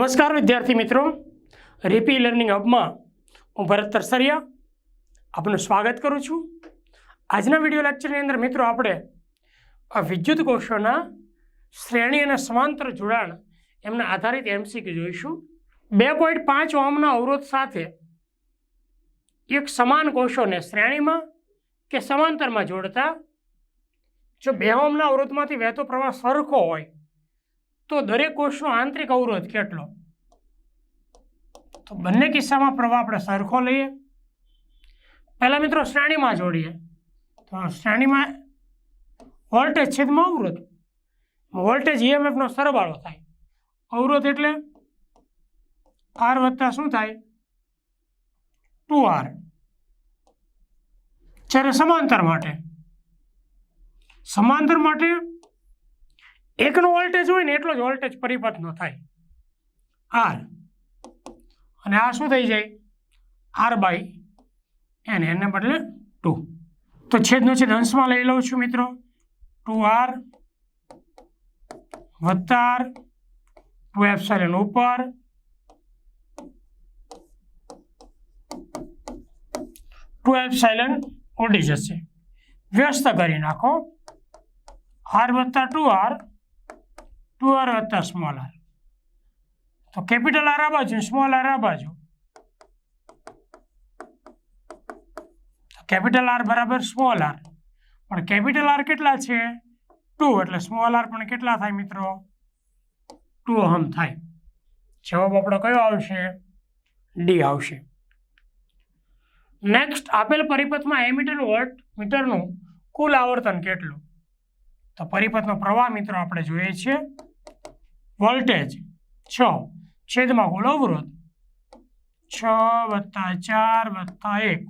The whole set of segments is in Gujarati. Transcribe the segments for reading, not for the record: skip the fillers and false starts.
નમસ્કાર વિદ્યાર્થી મિત્રો, રીપી લર્નિંગ હબમાં હું ભરત તરસરિયા આપનું સ્વાગત કરું છું. આજના વિડીયો લેક્ચરની અંદર મિત્રો આપણે વિદ્યુત કોષોના શ્રેણી અને સમાંતર જોડાણ એમના આધારિત એમસીક્યુ જોઈશું. 2.5 ઓહ્મના અવરોધ સાથે એક સમાન કોષોને શ્રેણીમાં કે સમાંતરમાં જોડતા જો 2 ઓહ્મના અવરોધમાંથી વહેતો પ્રવાહ સરખો હોય તો દરેક કોષનો આંતરિક અવરોધ કેટલો? તો બંને કિસ્સામાં પ્રવાહ આપણે સરખો લઈએ. પહેલાં મિત્રો શ્રેણીમાં જોડીએ તો શ્રેણીમાં વોલ્ટેજ છેદમાં અવરોધ, વોલ્ટેજ ઈએમએફનો સરવાળો થાય. અવરોધ એટલે આર વત્તા શું થાય 2R. જ્યારે સમાંતર માટે એકનો વોલ્ટેજ હોય ને એટલો જ વોલ્ટેજ પરિપથનો થાય આર, અને આ શું થઈ જાય R/N, એને બદલે 2. તો છેદનો છેદ અંશમાં લઈ લઉં છું મિત્રો, 2R વત્તા R, 2ε ઉપર 2ε ઉડી જશે. વ્યસ્ત કરી નાખો, R વત્તા 2R, 2R વત્તા સ્મોલ r. તો કેપિટલ R આ બાજુ, સ્મોલ r આ બાજુ. કેપિટલ R બરાબર સ્મોલ r, પણ કેપિટલ R કેટલા છે 2, એટલે સ્મોલ r પણ કેટલા થાય મિત્રો 2 ઓહ્મ થાય. જવાબ આપણો કયો આવશે? ડી આવશે. નેક્સ્ટ, આપેલ પરિપથમાં એમીટર વોલ્ટમીટરનું કુલ આવર્તન કેટલું? તો પરિપથનો પ્રવાહ મિત્રો આપણે જોઈએ છીએ વોલ્ટેજ 6 છેદમાં કુલ અવરોધ 6 વત્તા 4 વત્તા 1,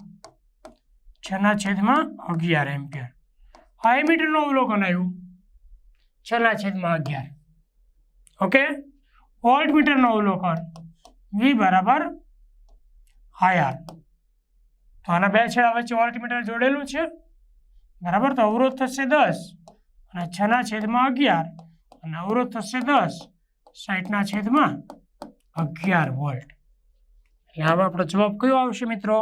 6 છેદમાં 11 એમ્પિયર. આ એમીટરનું અવલોકન આવ્યું 6 છેદમાં 11. ઓકે, વોલ્ટમીટરનું અવલોકન V બરાબર IR. તો આના બે છેડા વચ્ચે વોલ્ટમીટર જોડેલું છે બરાબર. તો અવરોધ થશે 10 અને 6 છેદમાં 11, અને અવરોધ થશે 10 60 છેદમાં 11 વોલ્ટ. એટલે હવે આપણો જવાબ કયો આવશે મિત્રો?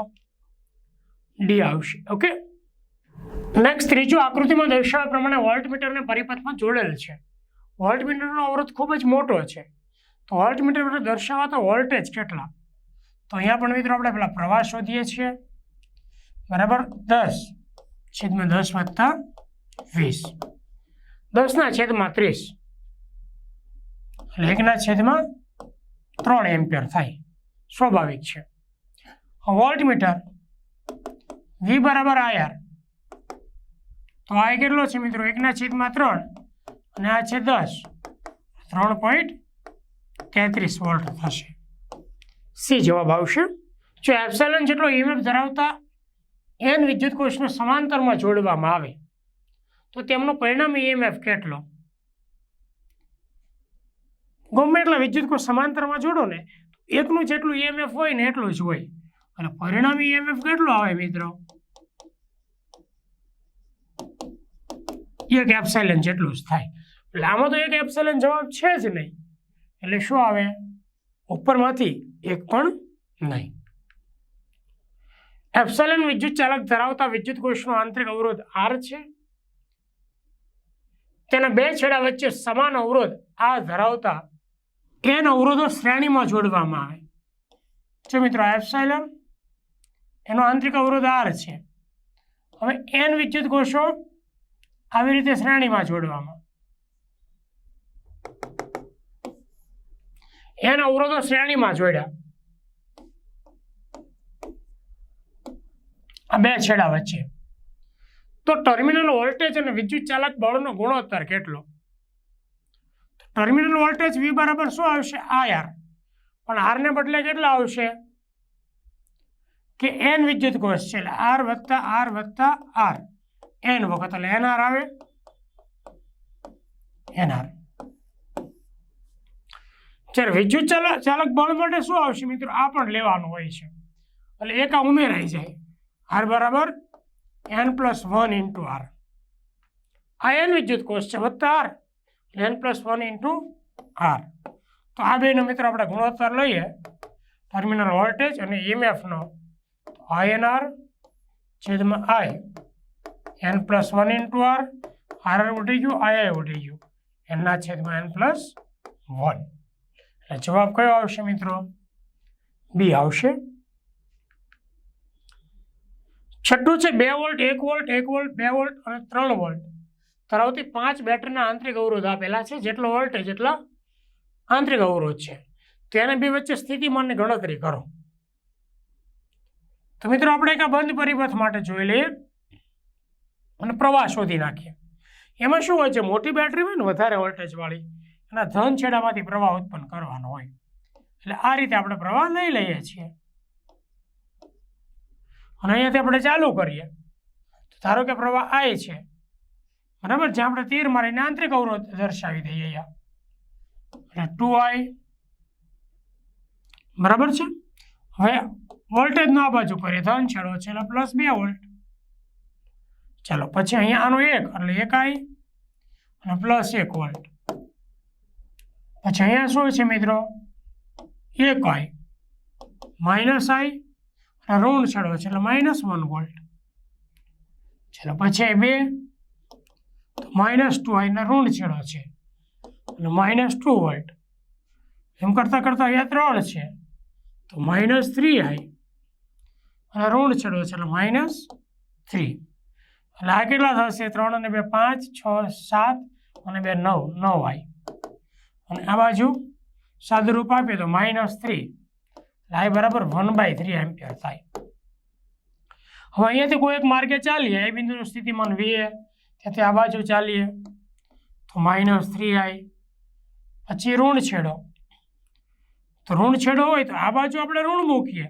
ડી આવશે. ઓકે, નેક્સ્ટ, ત્રીજું આકૃતિમાં દર્શાવ્યા પ્રમાણે વોલ્ટમીટરને પરિપથમાં જોડેલ છે. વોલ્ટમીટરનો અવરોધ ખૂબ જ મોટો છે, તો વોલ્ટમીટર પર દર્શાવાતા વોલ્ટેજ કેટલા? તો અહીંયા પણ મિત્રો આપણે પેલા પ્રવાહ શોધીએ છીએ બરાબર. 10 છેદમાં 10 વત્તા 20, 10 છેદમાં 30, એટલે 1 છેદમાં 3 એમ્પિયર થાય. સ્વાભાવિક છે. વોલ્ટમીટર V બરાબર IR. તો આ કેટલો છે મિત્રો 1 છેદમાં 3, અને આ છે 10, 3.33 વોલ્ટ થશે. સી જવાબ આવશે. જો એપ્સિલોન જેટલો ઈએમએફ ધરાવતા n વિદ્યુત કોષને સમાંતરમાં જોડવામાં આવે તો તેમનો પરિણામી ઈએમએફ કેટલો? ગમે એટલા વિદ્યુત કોષ સમાંતરમાં જોડો ને એકનું જેટલું ઈએમએફ હોય ને એટલું જ હોય, અને પરિણામી ઈએમએફ કેટલો આવે મિત્રો? 1 એપ્સિલોન જેટલું જ થાય. એટલે આમાં તો 1 એપ્સિલોન જવાબ છે જ નહીં, એટલે શું આવે? ઉપરમાંથી 1 પણ નહીં. એપ્સિલોન વિદ્યુત ચાલક ધરાવતા વિદ્યુત કોષનો આંતરિક અવરોધ R છે. તેના બે છેડા વચ્ચે સમાન અવરોધ આ ધરાવતા n અવરોધો શ્રેણીમાં જોડવામાં આવે છે મિત્રો. એપ્સિલોન એનો આંતરિક અવરોધ R છે. હવે n વિદ્યુત કોષો આવી રીતે શ્રેણીમાં જોડવામાં, n અવરોધો શ્રેણીમાં જોડ્યા આ બે છેડા વચ્ચે, તો ટર્મિનલ વોલ્ટેજ અને વિદ્યુત ચાલક બળનો ગુણોત્તર કેટલો? ટર્મિનલ વોલ્ટેજ V બરાબર શું આવશે? IR, પણ R ને બદલે કેટલા આવશે કે n વિદ્યુત કોષ છે, એટલે R વત્તા R વત્તા R, n વખત, એટલે NR આવે NR. જ્યારે વિદ્યુત ચાલક બળ માટે શું આવશે મિત્રો? આ પણ લેવાનું હોય છે, એટલે એક આ ઉમેરાઈ જાય. R બરાબર n+1 ઇન્ટુ R. આ n વિદ્યુત કોષ છે વત્તા R, n+1 ઇન્ટુ R. તો આ બેનો મિત્રો આપણે ગુણોત્તર લઈએ ટર્મિનલ વોલ્ટેજ અને ઈએમએફનો INR છેદમાં I n+1 into R RR ઉડી ગયું II ઉડી ગયું એના છેદમાં n+1 એટલે જવાબ કયો આવશે મિત્રો? બી આવશે. છઠ્ઠું છે 2 વોલ્ટ 1 વોલ્ટ 1 વોલ્ટ 2 વોલ્ટ અને 3 વોલ્ટ ધરાવતી 5 બેટરીના આંતરિક અવરોધ આપેલા છે. જેટલો વોલ્ટેજ એટલા આંતરિક અવરોધ છે. તેને બે વચ્ચે સ્થિતિમાનની ગણતરી કરો. તો મિત્રો આપણે એક બંધ પરિપથ માટે જોઈ લઈએ અને પ્રવાહ શોધી નાખીએ. એમાં શું હોય છે? મોટી બેટરી હોય ને વધારે વોલ્ટેજ વાળી, એના ધન છેડામાંથી પ્રવાહ ઉત્પન્ન કરવાનો હોય. એટલે આ રીતે આપણે પ્રવાહ લઈ લઈએ છીએ અને અહીંયાથી આપણે ચાલુ કરીએ. તો ધારો કે પ્રવાહ I છે, બરાબર, જ્યાં આપણે તીર મારીને આંતરિક અવરોધ દર્શાવી દઈએ અહીંયા, એટલે 2I, બરાબર છે. હવે વોલ્ટેજનો આ બાજુ કરીએ, ધન છેડો છે એટલે +2 વોલ્ટ. ચાલો પછી અહીંયા આનો 1 એટલે 1I અને +1 વોલ્ટ. પછી અહીંયા શું છે મિત્રો? 1I -I અને ઋણ છેડો છે એટલે -1 વોલ્ટ. ચાલો પછી 2 તો -2I ના ઋણ છેડો છે એટલે -2 વોલ્ટ. એમ કરતાં કરતાં અહીંયા 3 છે તો -3I અને ઋણ છેડો છે એટલે -3. એટલે આ કેટલા થશે? 3 અને 2 5 6 7 અને 2 9 9I. અને આ બાજુ સાદુરૂપ આપીએ તો -3 એટલે I બરાબર 1/3 એમ્પિયર થાય. હવે અહીંયાથી કોઈ એક માર્ગે ચાલીએ, એ બિંદુનું સ્થિતિમાન VA, ત્યાંથી આ બાજુ ચાલીએ તો -3I. પછી ઋણ છેડો, તો ઋણ છેડો હોય તો આ બાજુ આપણે ઋણ મૂકીએ,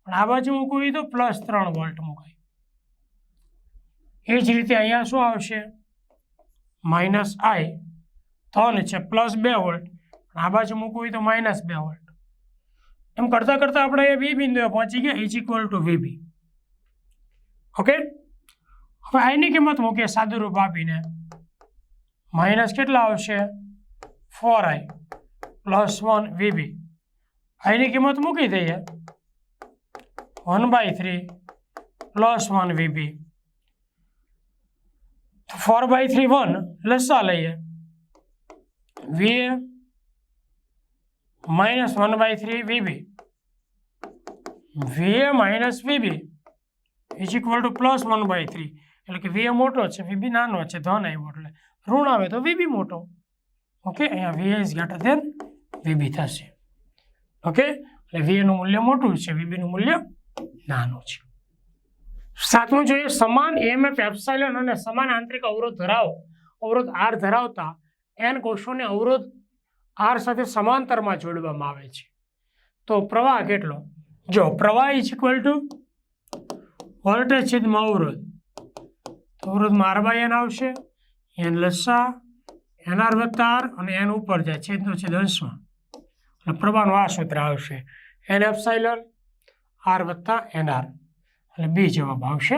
પણ આ બાજુ મૂકવું હોય તો +3 વોલ્ટ મુકાય. એ જ રીતે અહીંયા શું આવશે? -I ધન છે +2 વોલ્ટ, પણ આ બાજુ મૂકવું હોય તો -2 વોલ્ટ. એમ કરતાં કરતાં આપણે એ બી બિંદુએ પહોંચી ગયા = VB. ઓકે, હવે આની કિંમત મૂકીએ સાદુરૂપ આપીને. માઇનસ કેટલા આવશે? 4I +1 VB. આની કિંમત મૂકી દઈએ 1/3 +1 VB. 4/3 1 લસા લઈએ, VA -1/3 VB. VA -VB = +1/3. એટલે કે VA મોટો છે, VB નાનો છે, ધન આવ્યો એટલે ઋણ આવે તો VB મોટો. ઓકે, અહીંયા VA is greater than VB થશે. ઓકે, એટલે VA નું મૂલ્ય મોટું છે, VB નું મૂલ્ય નાનું છે. સાતમું જોઈએ, સમાન EMF એપ્સાઇલન અને સમાન આંતરિક અવરોધ R ધરાવતા N કોષોને અવરોધ R સાથે સમાંતરમાં જોડવામાં આવે છે. તો પ્રવાહ કેટલો? જો પ્રવાહ = વોલ્ટેજ છેદમાં અવરોધ, તો અવરોધમાં R/N આવશે, N લસા NR + R અને N ઉપર જાય, છેદનો છેદ અંશમાં, અને પ્રવાહનું આ સૂત્ર આવશે N એપ્સાઇલન R + NR, એટલે બી જવાબ આવશે.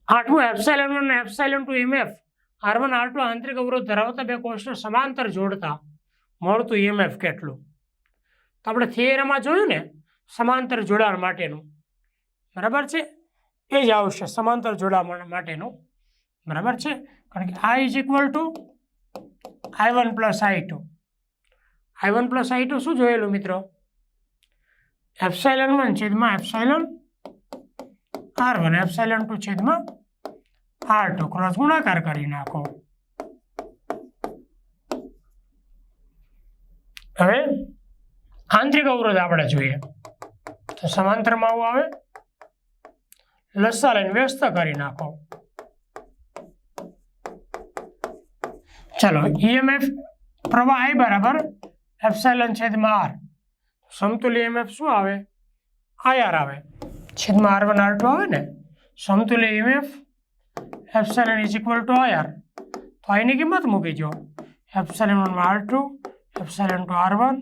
8મું, એપ્સાઇલન 1 અને એપ્સાઇલન 2 EMF R1 R2 આંતરિક અવરોધ ધરાવતા બે કોષને સમાંતર જોડતા મળતું EMF કેટલું? તો આપણે થિયરીમાં જોયું ને સમાંતર જોડાણ માટેનું, બરાબર છે, એ જ આવશે સમાંતર જોડાણ માટેનું, બરાબર છે. કારણ કે I = I1 + I2. I1 + I2 શું જોયેલું મિત્રો? એપ્સાઇલન 1 છેદમાં એપ્સાઇલન R1 એપ્સાઇલન 2 છેદમાં R2 ક્રોસ ગુણાકાર કરી નાખો. હવે આંતરિક અવરોધ આપણે જોઈએ તો સમાંતરમાં આવું આવે, લસા લઈને વ્યસ્ત કરી નાખો. ચાલો, EMF પ્રવાહ I બરાબર એપ્સાઇલન છેદમાં R. સમતુલ્ય EMF શું આવે? IR આવે, છેદમાં R1 R2 આવે ને. સમતુલ્ય EMF એપ્સાઇલન = IR. તો આની કિંમત મૂકી જો, એપ્સાઇલન 1 R2 એપ્સાઇલન 2 R1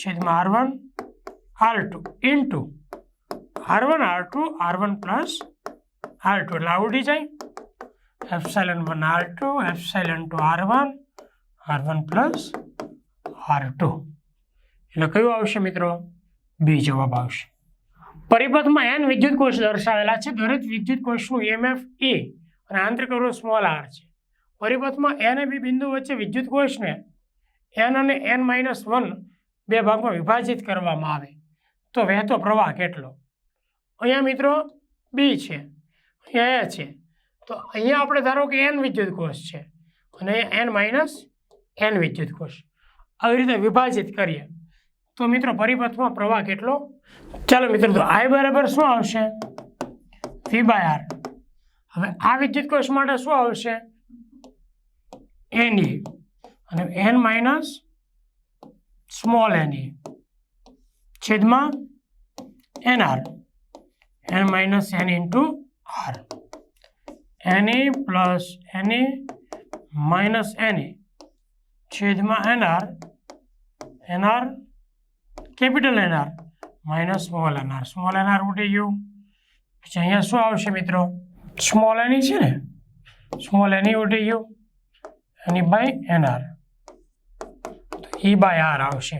છેદમાં R1 R2 into R1 R2 R1 + R2 એટલે આવડી જાય. Epsilon 1 R2 epsilon 2 R1 R1 plus R2 એટલે કયું આવશે મિત્રો? બી જવાબ આવશે. પરિપથમાં n વિદ્યુત કોષ દર્શાવેલા છે. દરેક વિદ્યુત કોષનું EMF E અને આંતરિક અવરોધ સ્મોલ r છે. પરિપથમાં n અને બી બિંદુ વચ્ચે વિદ્યુત કોષને n અને n-1 બે ભાગમાં વિભાજિત કરવામાં આવે તો વહેતો પ્રવાહ કેટલો? અહીંયા મિત્રો બી છે, અહીંયા એ છે, તો અહીંયા આપણે ધારો કે n વિદ્યુત કોષ છે અને n-n વિદ્યુત કોષ, આવી રીતે વિભાજિત કરીએ તો મિત્રો પરિપથમાં પ્રવાહ કેટલો? ચાલો મિત્રો, તો I બરાબર શું આવશે? V/R. હવે આ વિદ્યુત કોષ માટે શું આવશે? Ne અને n- સ્મોલ ne છેદમાં nr, n-n into r, ne plus ne minus ne છેદમાં nr capital nr minus small nr ઉઠી ગયું. પછી અહીંયા શું આવશે મિત્રો? સ્મોલ ne છે ને, સ્મોલ ne ઉઠી ગયું, ne બાય nr, તો E બાય r આવશે.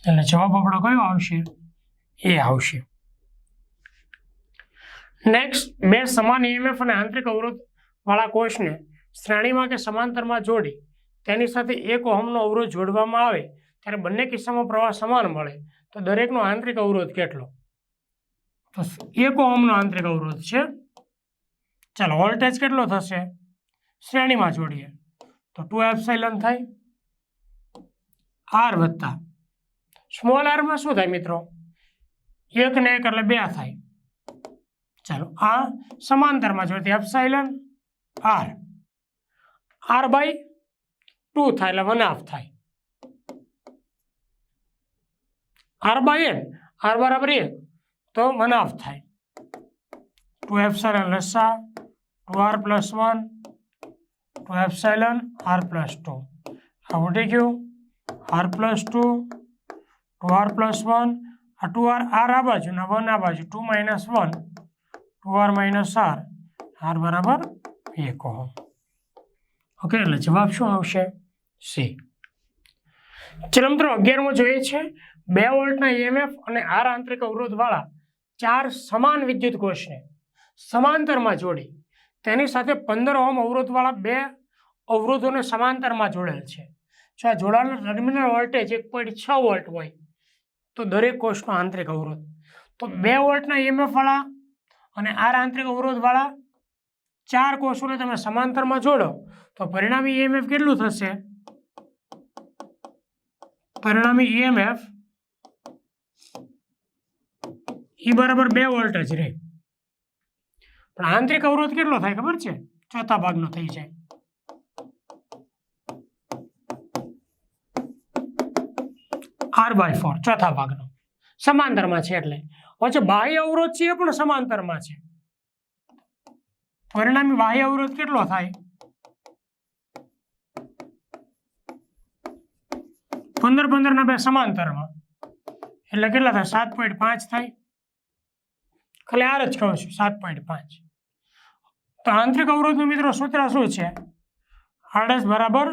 એટલે જવાબ આપણો કયો આવશે? એ આવશે. નેક્સ્ટ, બે સમાન EMF અને આંતરિક અવરોધ વાળા કોષને શ્રેણીમાં કે સમાંતરમાં જોડી તેની સાથે 1 ઓહમનો અવરોધ જોડવામાં આવે ત્યારે બંને કિસ્સામાં પ્રવાહ સમાન મળે તો દરેકનો આંતરિક અવરોધ કેટલો? તો 1 ઓહમનો આંતરિક અવરોધ છે. ચાલો, વોલ્ટેજ કેટલો થશે? શ્રેણીમાં જોડીએ તો 2ε થાય, r વત્તા સ્મોલ r માં શું થાય મિત્રો? 1 ને 1 એટલે 2 થાય. ચાલો, આ સમાંતરમાં જોડતી એપ્સાઇલન r બાય 2 થાય એટલે 1/2 થાય. r બાય n, r બરાબર 1 તો 1/2 થાય. 2ε લસા 2r પ્લસ 1, 2ε r પ્લસ 2, આ ઉઠી ગયું, r પ્લસ 2, 2r પ્લસ 1, આ 2r આ બાજુ ને 1 આ બાજુ, 2 માઇનસ 1, 2r માઇનસ r બરાબર 1 ઓહમ. ઓકે, એટલે જવાબ શું આવશે? સી. ચલો મિત્રો, 11મો જોઈએ છે. 2 વોલ્ટના EMF અને r આંતરિક અવરોધ વાળા 4 સમાન વિદ્યુત કોષને સમાંતરમાં જોડી તેની સાથે 15 ઓહમ અવરોધ વાળા 2 અવરોધોને સમાંતરમાં જોડેલ છે. જો આ જોડાણનો ટર્મિનલ વોલ્ટેજ 1.6 વોલ્ટ હોય તો દરેક કોષનો આંતરિક અવરોધ, તો 2 વોલ્ટના EMF વાળા અને r આંતરિક અવરોધ વાળા 4 કોષોને તમે સમાંતરમાં જોડો તો પરિણામી EMF કેટલું થશે? પરિણામી EMF E બરાબર 2 વોલ્ટ જ રહે, પણ આંતરિક અવરોધ કેટલો થાય ખબર છે? ચોથા ભાગનો થઈ જાય. r/4 ચોથા ભાગનો સમાંતરમાં છે એટલે. પછી બાહ્ય અવરોધ છે એ પણ સમાંતરમાં છે, પરિણામી બાહ્ય અવરોધ કેટલો થાય? 15 ના 2 સમાંતરમાં એટલે કેટલા થાય? 7.5 થાય. ખાલી r જ કહું છું, 7.5. તો આંતરિક અવરોધનું મિત્રો સૂત્ર શું છે? r' બરાબર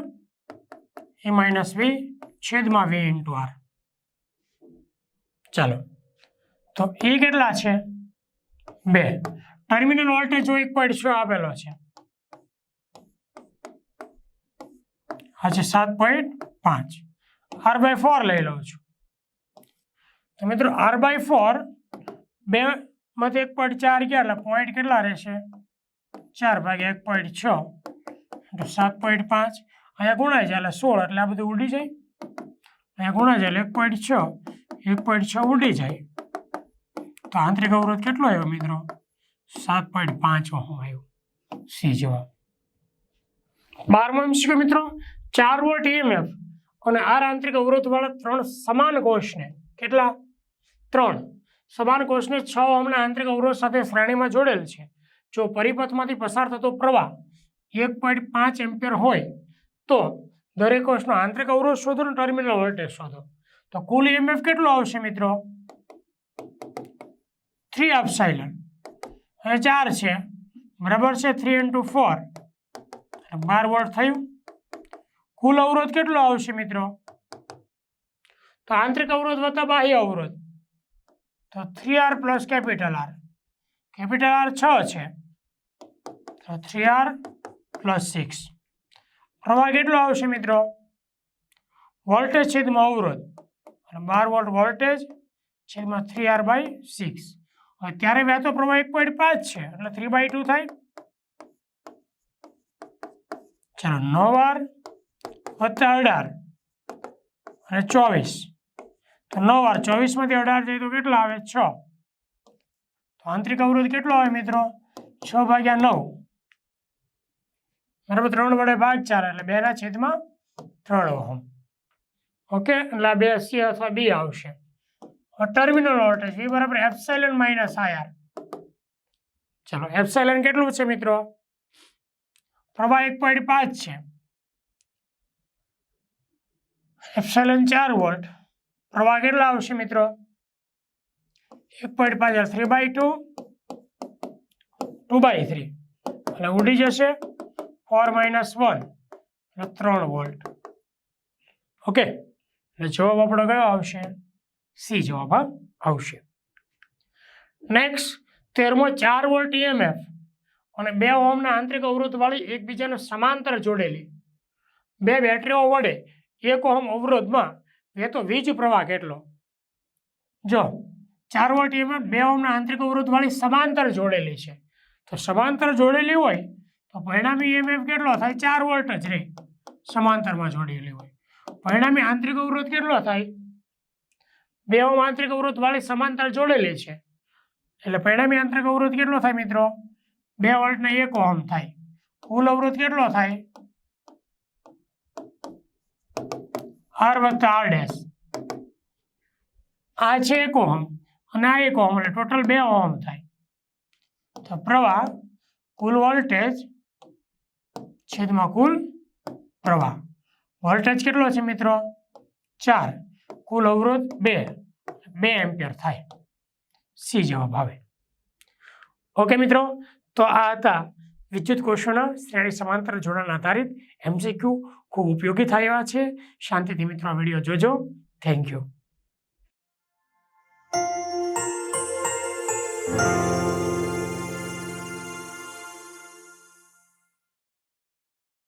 E માઇનસ v છેદમાં v ઇન્ટુ r. ચાલો, તો એ કેટલા છે? 2. ટર્મિનલ વોલ્ટેજ 1.6 આપેલો છે, આ છે 7.5. r/4 લઈ લઉં છું. તો મિત્રો r/4 2 માંથી 1.4 ગયા એટલે પોઈન્ટ કેટલા રહેશે? 4 ભાગ્યા 1.6 એટલે 7.5. અહીંયા ગુણાય જાય એટલે 16, એટલે આ બધું ઉડી જાય. અહીંયા ગુણાય જાય એટલે 1.6 ઉડી જાય. તો આંતરિક અવરોધ કેટલો આવ્યો મિત્રો? 7.5 ઓહમ આવ્યો. સી જવાબ. 12મો MCQ મિત્રો, 4 વોલ્ટ EMF અને r આંતરિક અવરોધ વાળા 3 સમાન કોષને, કેટલા? 3 સમાન કોષને 6 ઓહમના આંતરિક અવરોધ સાથે શ્રેણીમાં જોડેલ છે. જો પરિપથમાંથી પસાર થતો પ્રવાહ 1.5 એમ્પિયર હોય તો દરેક કોષનો આંતરિક અવરોધ શોધો અને ટર્મિનલ વોલ્ટેજ શોધો. તો કુલ EMF કેટલો આવશે મિત્રો? 3 એપ્સાઇલન. હવે 4 છે બરાબર છે, 3 × 4 અને 12 વોલ્ટ થયું. કુલ અવરોધ કેટલો આવશે મિત્રો? તો આંતરિક અવરોધ વત્તા બાહ્ય અવરોધ તો 3R plus capital R. Capital R 6 છે તો 3R પ્લસ 6. પ્રવાહ કેટલો આવશે મિત્રો? વોલ્ટેજ છેદમાં અવરોધ અને 12 વોલ્ટ વોલ્ટેજ છેદમાં 3R/6. અત્યારે વહેતો પ્રવાહ 1.5 છે એટલે 3/2 થાય. ચાલો 9R વત્તા 18 અને 24. તો 9R 24 માંથી 18 જાય તો કેટલા આવે? 6. તો આંતરિક અવરોધ કેટલો આવે મિત્રો? 6/9 બરાબર 3 વડે ભાગ 4 એટલે 2/3 ઓહમ. ઓકે, એટલે આ 2 C અથવા B આવશે. ટર્મિનલ વોલ્ટેજ V બરાબર એપ્સિલોન માઇનસ IR. ચલો એપ્સિલોન કેટલું છે મિત્રો? પ્રવાહ 1.5 છે. Epsilon 4 volt. પ્રવાહ કેટલા આવશે મિત્રો? 1.5 3/2 2/3 એટલે ઉડી જશે 4 - 1 એટલે 3 વોલ્ટ. ઓકે, એટલે જવાબ આપણો કયો આવશે? સી જવાબ આવશે. નેક્સ્ટ 13મો 4 વોલ્ટ EMF અને 2 ઓહમના આંતરિક અવરોધવાળી એકબીજાને સમાંતર જોડેલી 2 બેટરીઓ વડે 1 ઓહમ અવરોધમાં વહેતો વીજ પ્રવાહ કેટલો? જો 4 વોલ્ટ EMF 2 ઓહમના આંતરિક અવરોધવાળી સમાંતર જોડેલી છે તો સમાંતર જોડેલી હોય તો પરિણામી EMF કેટલો થાય? 4 વોલ્ટ જ રહે. સમાંતરમાં જોડેલી હોય પરિણામી આંતરિક અવરોધ કેટલો થાય? 2 ઓહમ આંતરિક અવરોધવાળી સમાંતર જોડેલી છે એટલે પરિણામી આંતરિક અવરોધ કેટલો થાય મિત્રો? 2 વોલ્ટ ને 1 ઓહમ થાય. કુલ અવરોધ કેટલો થાય? R વત્તા R ડેશ. આ છે 1 ઓહમ અને આ 1 ઓહમ એટલે ટોટલ 2 ઓહમ થાય. તો પ્રવાહ કુલ વોલ્ટેજ છેદમાં કુલ પ્રવાહ. વોલ્ટેજ કેટલો છે મિત્રો? 4. કુલ અવરોધ 2 એમ્પિયર થાય. સી જવાબ આવે. ઓકે મિત્રો, તો આ હતા વિદ્યુત કોષોના શ્રેણી સમાંતર જોડાણ આધારિત MCQ. ખૂબ ઉપયોગી થાય એવા છે. શાંતિથી મિત્રો આ વિડીયો જોજો. Thank you.